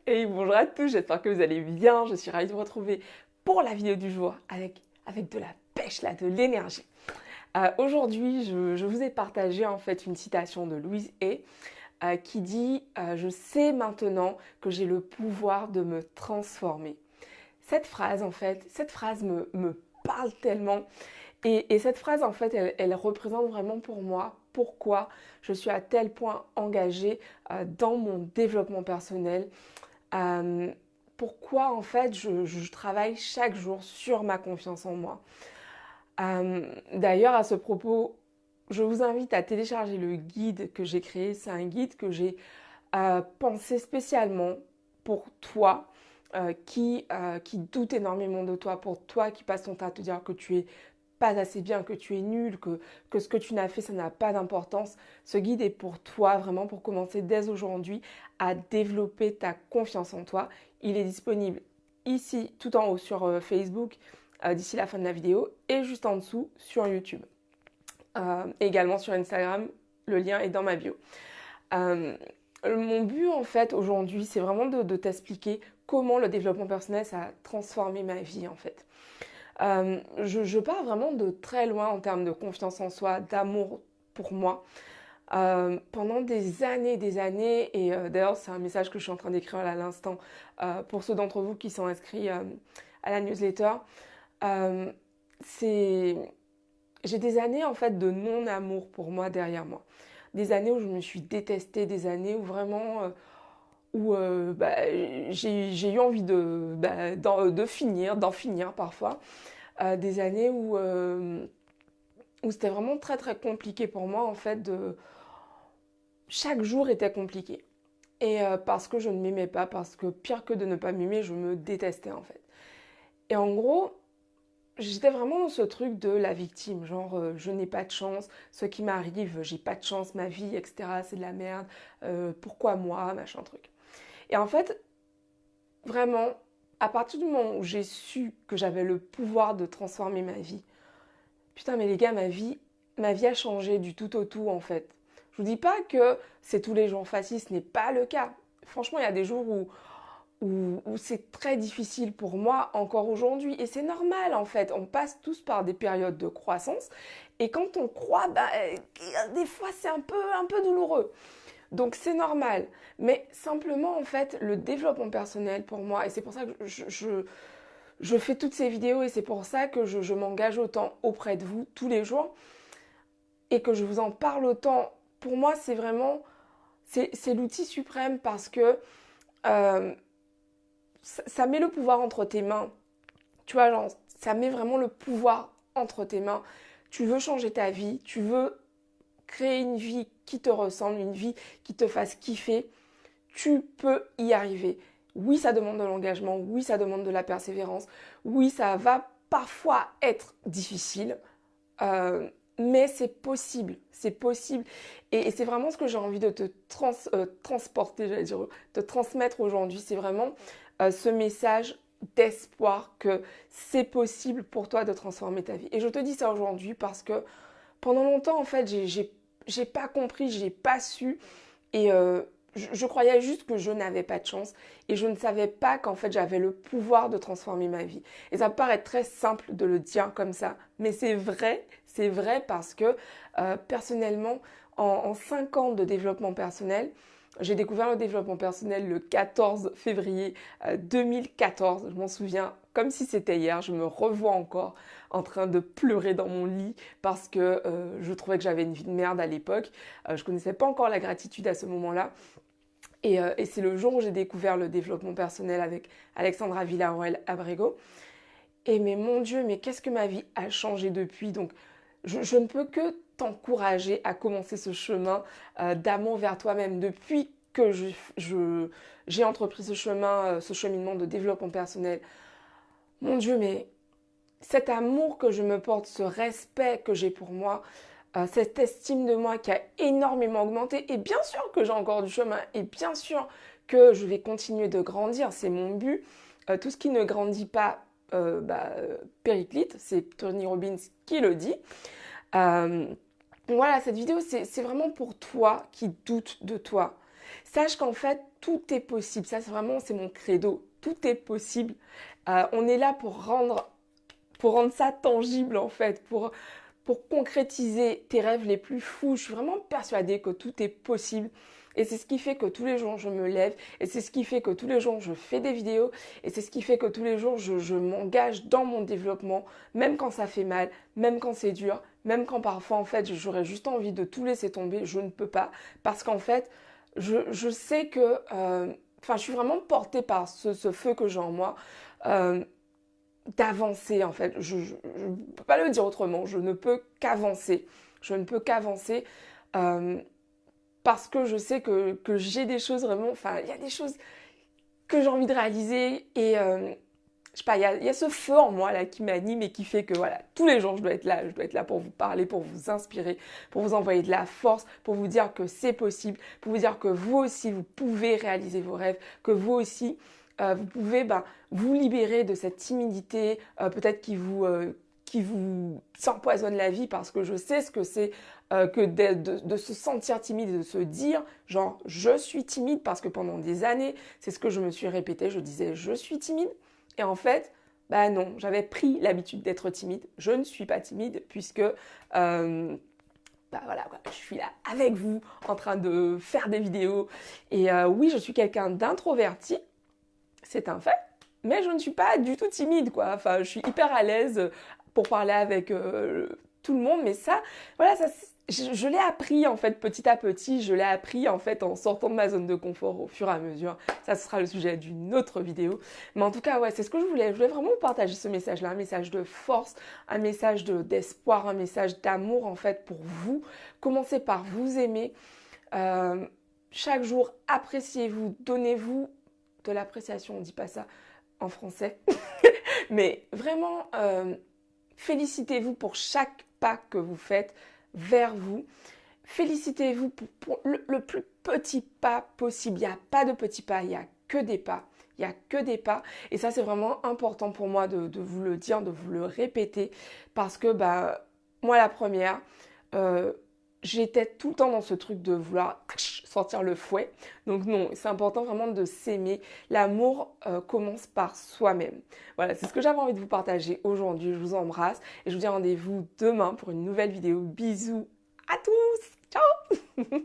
Et bonjour à tous, j'espère que vous allez bien. Je suis ravie de vous retrouver pour la vidéo du jour avec de la pêche, là, de l'énergie. Aujourd'hui, je vous ai partagé en fait une citation de Louise Hay qui dit Je sais maintenant que j'ai le pouvoir de me transformer ». Cette phrase, en fait, cette phrase me parle tellement. Et cette phrase, en fait, elle représente vraiment pour moi pourquoi je suis à tel point engagée dans mon développement personnel. Euh, Pourquoi en fait je travaille chaque jour sur ma confiance en moi. D'ailleurs à ce propos, je vous invite à télécharger le guide que j'ai créé. C'est un guide que j'ai pensé spécialement pour toi qui doute énormément de toi, pour toi qui passe ton temps à te dire que tu es pas assez bien, que tu es nul, que ce que tu n'as fait, ça n'a pas d'importance. Ce guide est pour toi, vraiment pour commencer dès aujourd'hui à développer ta confiance en toi. Il est disponible ici, tout en haut sur Facebook, d'ici la fin de la vidéo, et juste en dessous sur YouTube. Également sur Instagram, le lien est dans ma bio. Mon but en fait aujourd'hui, c'est vraiment de t'expliquer comment le développement personnel, ça a transformé ma vie en fait. Je pars vraiment de très loin en termes de confiance en soi, d'amour pour moi. Pendant des années, et d'ailleurs c'est un message que je suis en train d'écrire à l'instant pour ceux d'entre vous qui sont inscrits à la newsletter. Euh, c'est... J'ai des années en fait de non-amour pour moi derrière moi. Des années où je me suis détestée, des années où vraiment bah, j'ai eu envie d'en finir parfois. Des années où c'était vraiment très très compliqué pour moi en fait chaque jour était compliqué. Et parce que je ne m'aimais pas, parce que pire que de ne pas m'aimer, je me détestais en fait. Et en gros, j'étais vraiment dans ce truc de la victime, genre je n'ai pas de chance, ce qui m'arrive, j'ai pas de chance, ma vie, etc. C'est de la merde, pourquoi moi, machin truc. Et en fait, vraiment, à partir du moment où j'ai su que j'avais le pouvoir de transformer ma vie, putain mais les gars, ma vie a changé du tout au tout en fait. Je vous dis pas que c'est tous les jours facile, ce n'est pas le cas. Franchement, il y a des jours où c'est très difficile pour moi encore aujourd'hui. Et c'est normal en fait, on passe tous par des périodes de croissance. Et quand on croit, bah, des fois c'est un peu douloureux. Donc c'est normal. Mais simplement en fait, le développement personnel pour moi, et c'est pour ça que je fais toutes ces vidéos et c'est pour ça que je m'engage autant auprès de vous tous les jours et que je vous en parle autant. Pour moi, c'est vraiment, c'est l'outil suprême parce que euh, ça met le pouvoir entre tes mains. Tu vois, genre, ça met vraiment le pouvoir entre tes mains. Tu veux changer ta vie, tu veux créer une vie qui te ressemble, une vie qui te fasse kiffer, tu peux y arriver. Oui, ça demande de l'engagement, oui, ça demande de la persévérance, oui, ça va parfois être difficile, mais c'est possible, c'est possible. Et c'est vraiment ce que j'ai envie de te transporter, j'allais dire, de transmettre aujourd'hui. C'est vraiment ce message d'espoir que c'est possible pour toi de transformer ta vie. Et je te dis ça aujourd'hui parce que pendant longtemps, en fait, j'ai pas compris, j'ai pas su. Et je croyais juste que je n'avais pas de chance et je ne savais pas qu'en fait j'avais le pouvoir de transformer ma vie. Et ça peut paraître très simple de le dire comme ça, mais c'est vrai parce que personnellement, en 5 ans de développement personnel, j'ai découvert le développement personnel le 14 février 2014. Je m'en souviens comme si c'était hier. Je me revois encore en train de pleurer dans mon lit parce que je trouvais que j'avais une vie de merde à l'époque. Je connaissais pas encore la gratitude à ce moment-là. Et c'est le jour où j'ai découvert le développement personnel avec Alexandra Villarroel-Abrego. Et mais mon Dieu, mais qu'est-ce que ma vie a changé depuis. Donc, je ne peux que t'encourager à commencer ce chemin d'amour vers toi-même. Depuis que j'ai entrepris ce chemin, ce cheminement de développement personnel, mon Dieu, mais cet amour que je me porte, ce respect que j'ai pour moi, cette estime de moi qui a énormément augmenté. Et bien sûr que j'ai encore du chemin et bien sûr que je vais continuer de grandir, c'est mon but. Tout ce qui ne grandit pas périclite, c'est Tony Robbins qui le dit. Voilà, cette vidéo, c'est vraiment pour toi qui doutes de toi. Sache qu'en fait, tout est possible. Ça, c'est mon credo. Tout est possible. On est là pour rendre ça tangible, en fait, pour concrétiser tes rêves les plus fous. Je suis vraiment persuadée que tout est possible. Et c'est ce qui fait que tous les jours, je me lève. Et c'est ce qui fait que tous les jours, je fais des vidéos. Et c'est ce qui fait que tous les jours, je m'engage dans mon développement, même quand ça fait mal, même quand c'est dur, même quand parfois, en fait, j'aurais juste envie de tout laisser tomber. Je ne peux pas. Parce qu'en fait, je sais que... Enfin, je suis vraiment portée par ce feu que j'ai en moi. D'avancer en fait. Je ne peux pas le dire autrement, je ne peux qu'avancer. Je ne peux qu'avancer euh, parce que je sais que j'ai des choses vraiment, enfin il y a des choses que j'ai envie de réaliser et je sais pas, il y a ce feu en moi là qui m'anime et qui fait que voilà, tous les jours je dois être là pour vous parler, pour vous inspirer, pour vous envoyer de la force, pour vous dire que c'est possible, pour vous dire que vous aussi vous pouvez réaliser vos rêves, que vous aussi vous pouvez vous libérer de cette timidité, peut-être qui vous s'empoisonne la vie parce que je sais ce que c'est que de se sentir timide et de se dire genre je suis timide parce que pendant des années c'est ce que je me suis répété, je disais je suis timide et en fait bah non, j'avais pris l'habitude d'être timide, je ne suis pas timide puisque bah voilà, je suis là avec vous en train de faire des vidéos et oui je suis quelqu'un d'introverti, c'est un fait, mais je ne suis pas du tout timide, quoi. Enfin, je suis hyper à l'aise pour parler avec tout le monde, mais ça, voilà, ça, je l'ai appris en fait petit à petit, je l'ai appris en fait en sortant de ma zone de confort au fur et à mesure. Ça, ce sera le sujet d'une autre vidéo. Mais en tout cas, ouais, c'est ce que je voulais. Je voulais vraiment vous partager ce message-là, un message de force, un message d'espoir, un message d'amour en fait pour vous. Commencez par vous aimer. Chaque jour, appréciez-vous, donnez-vous de l'appréciation, on ne dit pas ça en français, mais vraiment félicitez-vous pour chaque pas que vous faites vers vous. Félicitez-vous pour le plus petit pas possible. Il n'y a pas de petits pas, il n'y a que des pas. Il n'y a que des pas. Et ça, c'est vraiment important pour moi de vous le dire, de vous le répéter. Parce que moi, la première, j'étais tout le temps dans ce truc de vouloir sortir le fouet. Donc non, c'est important vraiment de s'aimer. L'amour commence par soi-même. Voilà, c'est ce que j'avais envie de vous partager aujourd'hui. Je vous embrasse et je vous dis rendez-vous demain pour une nouvelle vidéo. Bisous à tous. Ciao.